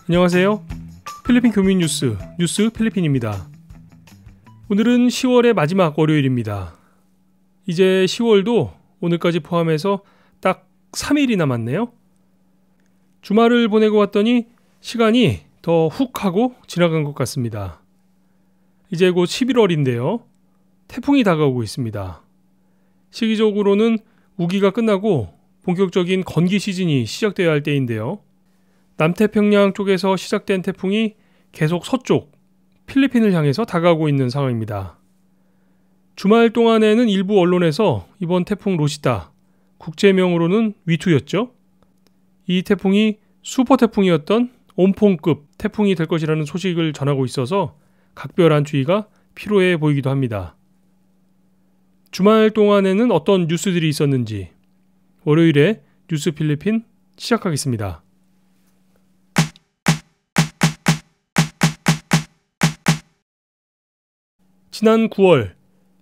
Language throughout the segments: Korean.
안녕하세요. 필리핀 교민 뉴스 필리핀입니다. 오늘은 10월의 마지막 월요일입니다. 이제 10월도 오늘까지 포함해서 딱 3일이 남았네요. 주말을 보내고 왔더니 시간이 더 훅 하고 지나간 것 같습니다. 이제 곧 11월인데요. 태풍이 다가오고 있습니다. 시기적으로는 우기가 끝나고 본격적인 건기 시즌이 시작되어야 할 때인데요. 남태평양 쪽에서 시작된 태풍이 계속 서쪽, 필리핀을 향해서 다가오고 있는 상황입니다. 주말 동안에는 일부 언론에서 이번 태풍 로시타, 국제명으로는 위투였죠. 이 태풍이 슈퍼 태풍이었던 옴퐁급 태풍이 될 것이라는 소식을 전하고 있어서 각별한 주의가 필요해 보이기도 합니다. 주말 동안에는 어떤 뉴스들이 있었는지 월요일에 뉴스 필리핀 시작하겠습니다. 지난 9월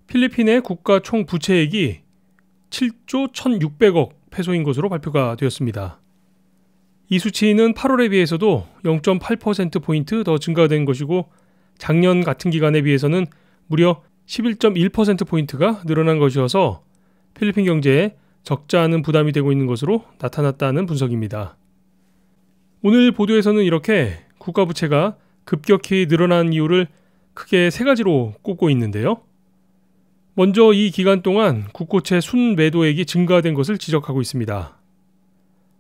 필리핀의 국가 총 부채액이 7조 1,600억 페소인 것으로 발표가 되었습니다. 이 수치는 8월에 비해서도 0.8%포인트 더 증가된 것이고 작년 같은 기간에 비해서는 무려 11.1%포인트가 늘어난 것이어서 필리핀 경제에 적지 않은 부담이 되고 있는 것으로 나타났다는 분석입니다. 오늘 보도에서는 이렇게 국가 부채가 급격히 늘어난 이유를 크게 세 가지로 꼽고 있는데요. 먼저 이 기간 동안 국고채 순매도액이 증가된 것을 지적하고 있습니다.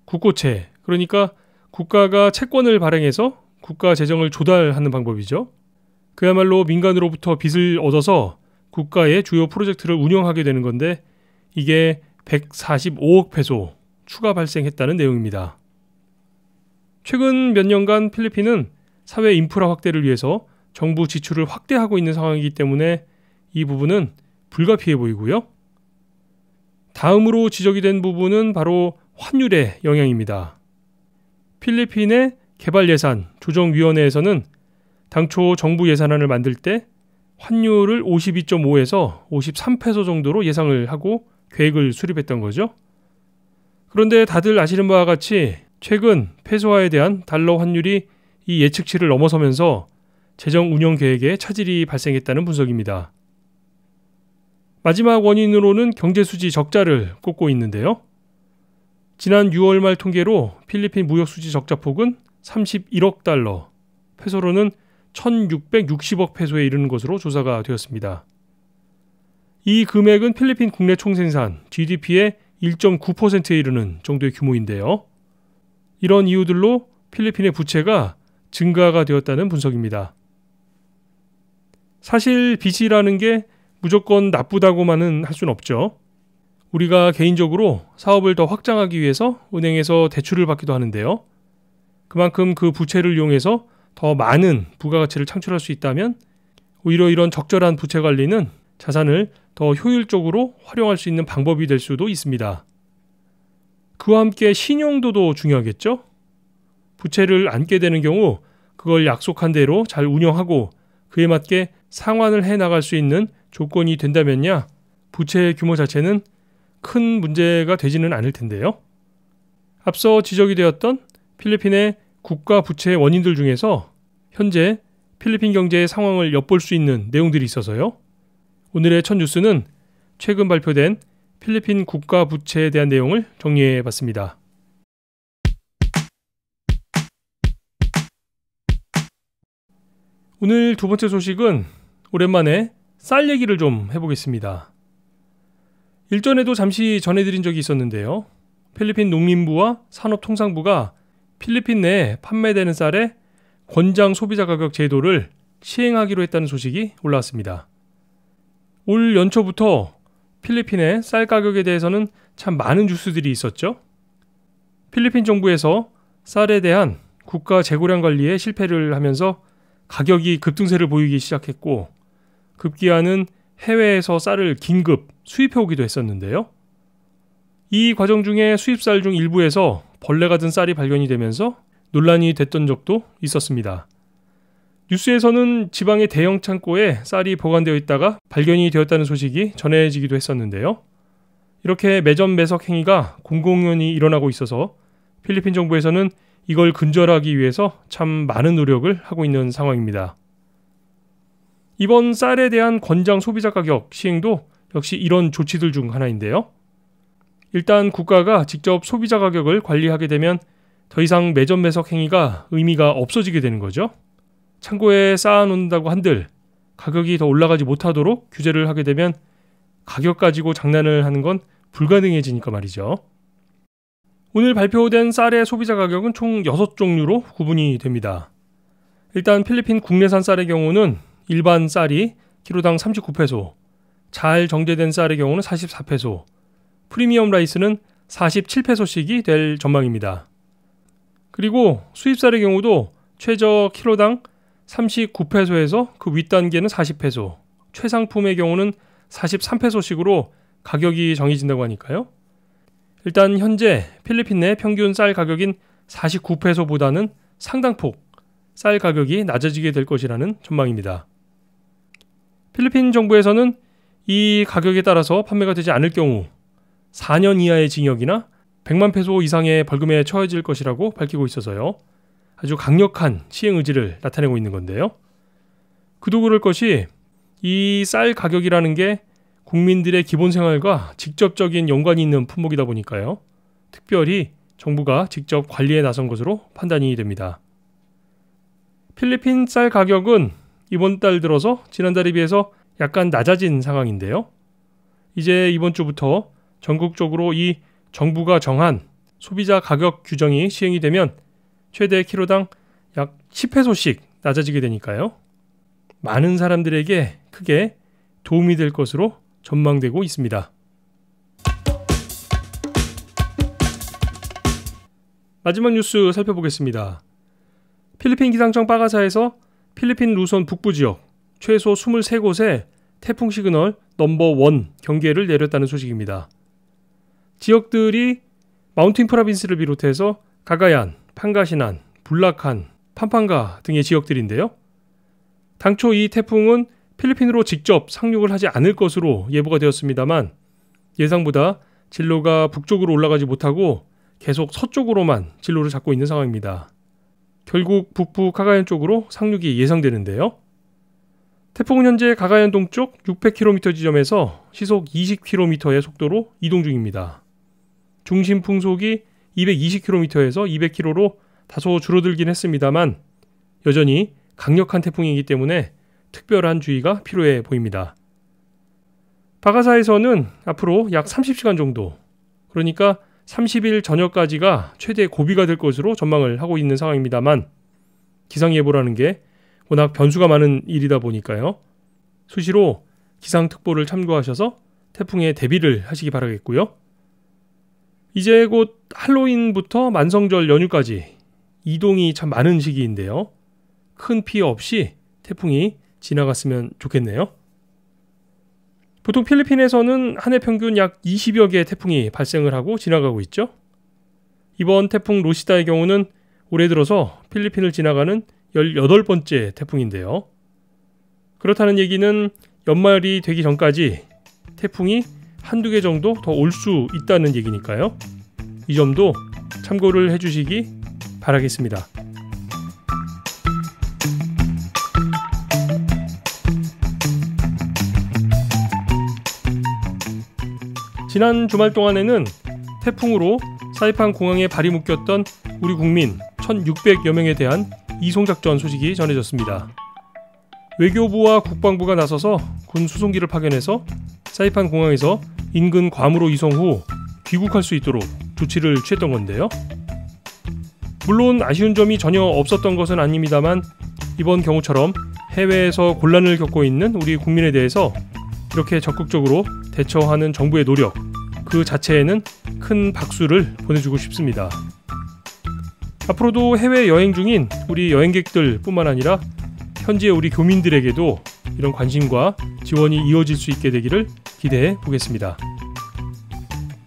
국고채, 그러니까 국가가 채권을 발행해서 국가 재정을 조달하는 방법이죠. 그야말로 민간으로부터 빚을 얻어서 국가의 주요 프로젝트를 운영하게 되는 건데 이게 145억 페소 추가 발생했다는 내용입니다. 최근 몇 년간 필리핀은 사회 인프라 확대를 위해서 정부 지출을 확대하고 있는 상황이기 때문에 이 부분은 불가피해 보이고요. 다음으로 지적이 된 부분은 바로 환율의 영향입니다. 필리핀의 개발예산 조정위원회에서는 당초 정부 예산안을 만들 때 환율을 52.5에서 53페소 정도로 예상을 하고 계획을 수립했던 거죠. 그런데 다들 아시는 바와 같이 최근 페소화에 대한 달러 환율이 이 예측치를 넘어서면서 재정 운영 계획에 차질이 발생했다는 분석입니다. 마지막 원인으로는 경제수지 적자를 꼽고 있는데요. 지난 6월 말 통계로 필리핀 무역수지 적자폭은 31억 달러, 페소로는 1,660억 페소에 이르는 것으로 조사가 되었습니다. 이 금액은 필리핀 국내 총생산 GDP의 1.9%에 이르는 정도의 규모인데요. 이런 이유들로 필리핀의 부채가 증가가 되었다는 분석입니다. 사실 빚이라는 게 무조건 나쁘다고만은 할 수는 없죠. 우리가 개인적으로 사업을 더 확장하기 위해서 은행에서 대출을 받기도 하는데요. 그만큼 그 부채를 이용해서 더 많은 부가가치를 창출할 수 있다면 오히려 이런 적절한 부채 관리는 자산을 더 효율적으로 활용할 수 있는 방법이 될 수도 있습니다. 그와 함께 신용도도 중요하겠죠? 부채를 안게 되는 경우 그걸 약속한 대로 잘 운영하고 그에 맞게 상환을 해나갈 수 있는 조건이 된다면야 부채 규모 자체는 큰 문제가 되지는 않을 텐데요. 앞서 지적이 되었던 필리핀의 국가 부채 원인들 중에서 현재 필리핀 경제의 상황을 엿볼 수 있는 내용들이 있어서요. 오늘의 첫 뉴스는 최근 발표된 필리핀 국가 부채에 대한 내용을 정리해 봤습니다. 오늘 두 번째 소식은 오랜만에 쌀 얘기를 좀 해보겠습니다. 일전에도 잠시 전해드린 적이 있었는데요. 필리핀 농림부와 산업통상부가 필리핀 내에 판매되는 쌀의 권장 소비자 가격 제도를 시행하기로 했다는 소식이 올라왔습니다. 올 연초부터 필리핀의 쌀 가격에 대해서는 참 많은 뉴스들이 있었죠. 필리핀 정부에서 쌀에 대한 국가 재고량 관리에 실패를 하면서 가격이 급등세를 보이기 시작했고 급기야는 해외에서 쌀을 긴급 수입해 오기도 했었는데요. 이 과정 중에 수입쌀 중 일부에서 벌레가 든 쌀이 발견이 되면서 논란이 됐던 적도 있었습니다. 뉴스에서는 지방의 대형 창고에 쌀이 보관되어 있다가 발견이 되었다는 소식이 전해지기도 했었는데요. 이렇게 매점 매석 행위가 공공연히 일어나고 있어서 필리핀 정부에서는 이걸 근절하기 위해서 참 많은 노력을 하고 있는 상황입니다. 이번 쌀에 대한 권장 소비자 가격 시행도 역시 이런 조치들 중 하나인데요. 일단 국가가 직접 소비자 가격을 관리하게 되면 더 이상 매점 매석 행위가 의미가 없어지게 되는 거죠. 창고에 쌓아놓는다고 한들 가격이 더 올라가지 못하도록 규제를 하게 되면 가격 가지고 장난을 하는 건 불가능해지니까 말이죠. 오늘 발표된 쌀의 소비자 가격은 총 6종류로 구분이 됩니다. 일단 필리핀 국내산 쌀의 경우는 일반 쌀이 키로당 39페소, 잘 정제된 쌀의 경우는 44페소, 프리미엄 라이스는 47페소씩이 될 전망입니다. 그리고 수입쌀의 경우도 최저 키로당 39페소에서 그 윗단계는 40페소, 최상품의 경우는 43페소씩으로 가격이 정해진다고 하니까요. 일단 현재 필리핀 내 평균 쌀 가격인 49페소보다는 상당폭 쌀 가격이 낮아지게 될 것이라는 전망입니다. 필리핀 정부에서는 이 가격에 따라서 판매가 되지 않을 경우 4년 이하의 징역이나 100만 페소 이상의 벌금에 처해질 것이라고 밝히고 있어서요. 아주 강력한 시행 의지를 나타내고 있는 건데요. 그도 그럴 것이 이 쌀 가격이라는 게 국민들의 기본 생활과 직접적인 연관이 있는 품목이다 보니까요. 특별히 정부가 직접 관리에 나선 것으로 판단이 됩니다. 필리핀 쌀 가격은 이번 달 들어서 지난달에 비해서 약간 낮아진 상황인데요. 이제 이번 주부터 전국적으로 이 정부가 정한 소비자 가격 규정이 시행이 되면 최대 키로당 약 10페소씩 낮아지게 되니까요. 많은 사람들에게 크게 도움이 될 것으로 전망되고 있습니다. 마지막 뉴스 살펴보겠습니다. 필리핀 기상청 빠가사에서 필리핀 루손 북부 지역 최소 23곳에 태풍 시그널 넘버 1 경계를 내렸다는 소식입니다. 지역들이 마운틴 프라빈스를 비롯해서 가가얀, 판가시난, 불라칸, 팜팡가 등의 지역들인데요. 당초 이 태풍은 필리핀으로 직접 상륙을 하지 않을 것으로 예보가 되었습니다만 예상보다 진로가 북쪽으로 올라가지 못하고 계속 서쪽으로만 진로를 잡고 있는 상황입니다. 결국 북부 카가얀 쪽으로 상륙이 예상되는데요. 태풍은 현재 가가얀 동쪽 600km 지점에서 시속 20km의 속도로 이동 중입니다. 중심 풍속이 220km에서 200km로 다소 줄어들긴 했습니다만 여전히 강력한 태풍이기 때문에 특별한 주의가 필요해 보입니다. 바가사에서는 앞으로 약 30시간 정도, 그러니까 30일 저녁까지가 최대 고비가 될 것으로 전망을 하고 있는 상황입니다만 기상예보라는 게 워낙 변수가 많은 일이다 보니까요. 수시로 기상특보를 참고하셔서 태풍에 대비를 하시기 바라겠고요. 이제 곧 할로윈부터 만성절 연휴까지 이동이 참 많은 시기인데요. 큰 피해 없이 태풍이 지나갔으면 좋겠네요. 보통 필리핀에서는 한 해 평균 약 20여 개의 태풍이 발생을 하고 지나가고 있죠. 이번 태풍 로시다의 경우는 올해 들어서 필리핀을 지나가는 18번째 태풍인데요. 그렇다는 얘기는 연말이 되기 전까지 태풍이 한두 개 정도 더 올 수 있다는 얘기니까요. 이 점도 참고를 해주시기 바라겠습니다. 지난 주말 동안에는 태풍으로 사이판 공항에 발이 묶였던 우리 국민 1,600여 명에 대한 이송작전 소식이 전해졌습니다. 외교부와 국방부가 나서서 군 수송기를 파견해서 사이판 공항에서 인근 괌으로 이송 후 귀국할 수 있도록 조치를 취했던 건데요. 물론 아쉬운 점이 전혀 없었던 것은 아닙니다만 이번 경우처럼 해외에서 곤란을 겪고 있는 우리 국민에 대해서 이렇게 적극적으로 대처하는 정부의 노력, 그 자체에는 큰 박수를 보내주고 싶습니다. 앞으로도 해외 여행 중인 우리 여행객들 뿐만 아니라 현지의 우리 교민들에게도 이런 관심과 지원이 이어질 수 있게 되기를 기대해 보겠습니다.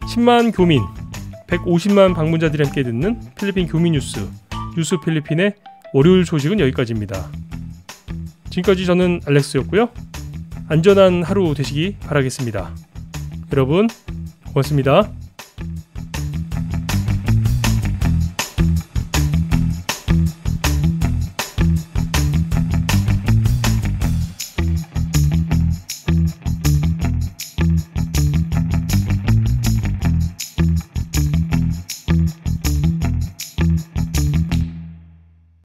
10만 교민, 150만 방문자들이 함께 듣는 필리핀 교민 뉴스 필리핀의 월요일 소식은 여기까지입니다. 지금까지 저는 알렉스였고요. 안전한 하루 되시기 바라겠습니다. 여러분 고맙습니다.